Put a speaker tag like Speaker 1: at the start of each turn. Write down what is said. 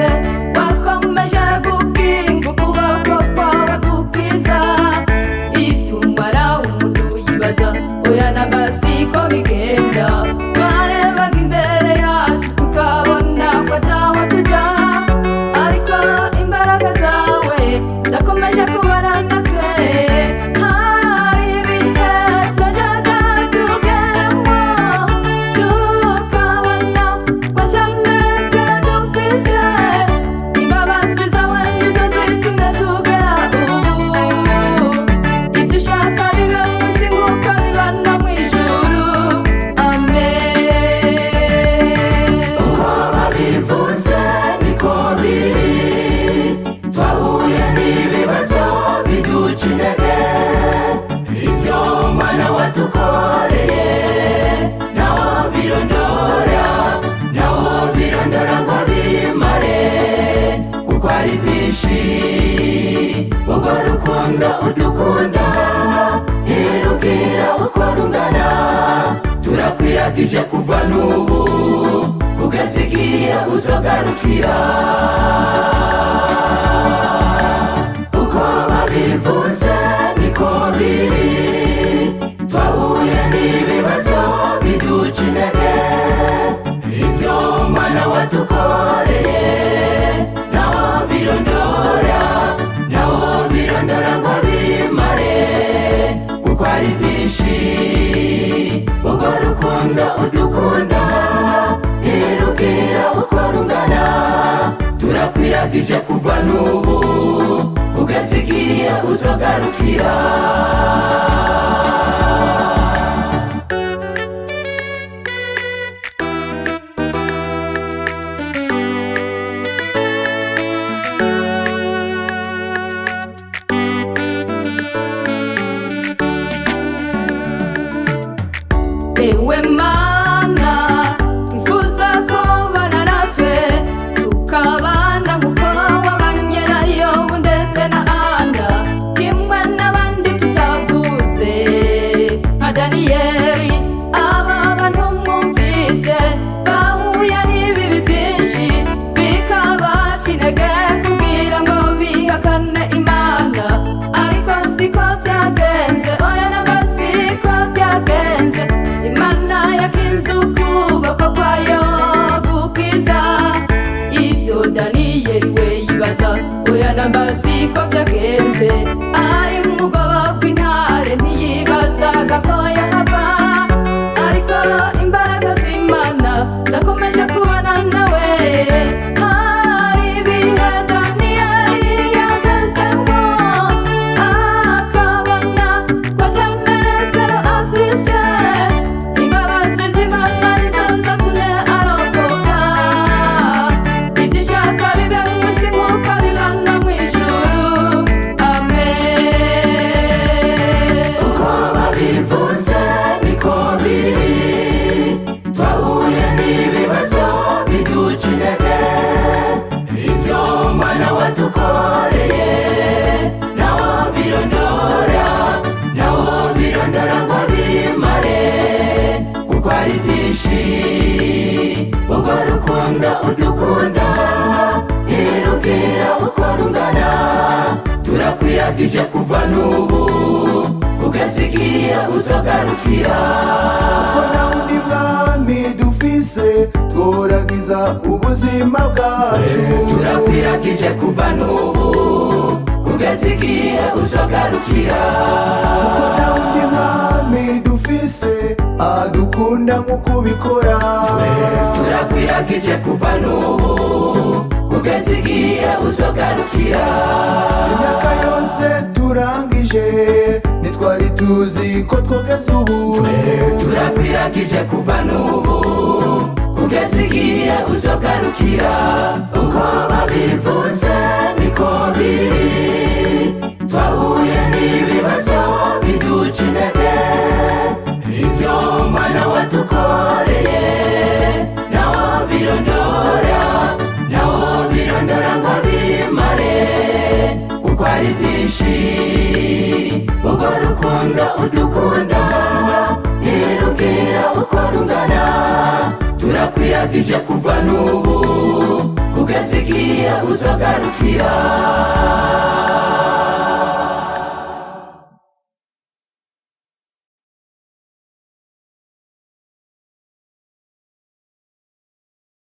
Speaker 1: byose wakomeje gukinga ukuboko kwawe gukiza. Iby'umara umuntu yibaza oya namba siko bigenda. Twarebaga imbere yacu tukabona ko ataho tujya, ariko imbaraga zawe zakomeje kubana natwe. Hari ibihe twajyaga tugeramo tukabona ko nta mbaraga dufise. Imbabazi zawe nizo zitumye tugera ubu. Ibyo ushaka bibe mu isi nk'uko biba no mu ijuru. Amen.
Speaker 2: uko babivuze niko biri, twahuye n'ibibazo biduca intege. Ibyo Mana wadukoreye naho birondora ngo bimare, kuko ari byinshi. Urwo rukundo udukunda ntirubwira uko rungana, turakwiragije kuva n'ubu kugeza igihe uzogarukira. uko babivuze niko biri, twahuye n'ibibazo biduca intege. Ibyo Mana wadukoreye naho birondora ngo bimare, kuko ari byinshi. urwo rukundo udukunda ntirubwira uko rungana, turakwiragije kuva n'ubu kugeza igihe uzogarukira.
Speaker 1: Ewe Mana twifuza ko bana natwe tukabana nk'uko wabanye na Yobu ndetse na Ana, kimwe n'abandi tutavuze nka Daniyeli. Aba bantu mwumvise bahuye n'ibibi byinshi bikabaca intege kugira ngo bihakane Imana, ariko siko byagenze. Oya namba siko byagenze. Imana yakinze ukuboko kwayo gukiza. Ibyo Daniyeli we yibaza oya namba siko byagenze. Ari mu bwoba bw'intare ntiyibazaga ko yahava, ariko imbaraga z'Imana zakomeje kubana nawe. Hari ibihe Daniyeli yagezemo akabona ko ata mbaraga afise. Imbabazi z'Imana nizo zatumye arokoka. Ibyo ushaka bibe mu isi nk'uko biba no mu ijuru. Amen.
Speaker 2: uko babivuze niko biri, twahuye n'ibibazo biduca intege. Ibyo Mana wadukoreye naho birondora ngo bimare, kuko ari byinshi. urwo rukundo udukunda ntirubwira uko rungana, turakwiragije kuva n'ubu kugeza igihe uzogarukira.
Speaker 3: ko nta wundi mwami dufise tworagiza ubuzima bwacu.
Speaker 2: turakwiragije kuva n'ubu kugeza igihe uzogarukira.
Speaker 3: ko nta wundi mwami dufise adukunda nk'uko ubikora.
Speaker 2: turakwiragije kuva n'ubu kugeza igihe uzogarukira.
Speaker 3: imyaka yose turangije ntitwari tuzi ko twogeza ubu.
Speaker 2: turakwiragije kuva n'ubu kugeza igihe uzogarukira. uko babivuze niko biri, twahuye n'ibibazo biduca intege. Ibyo Mana wadukoreye naho birondora ngo bimare, kuko ari byinshi. urwo rukundo udukunda ntirubwira uko rungana, turakwiragije kuva n'ubu kugeza igihe tugira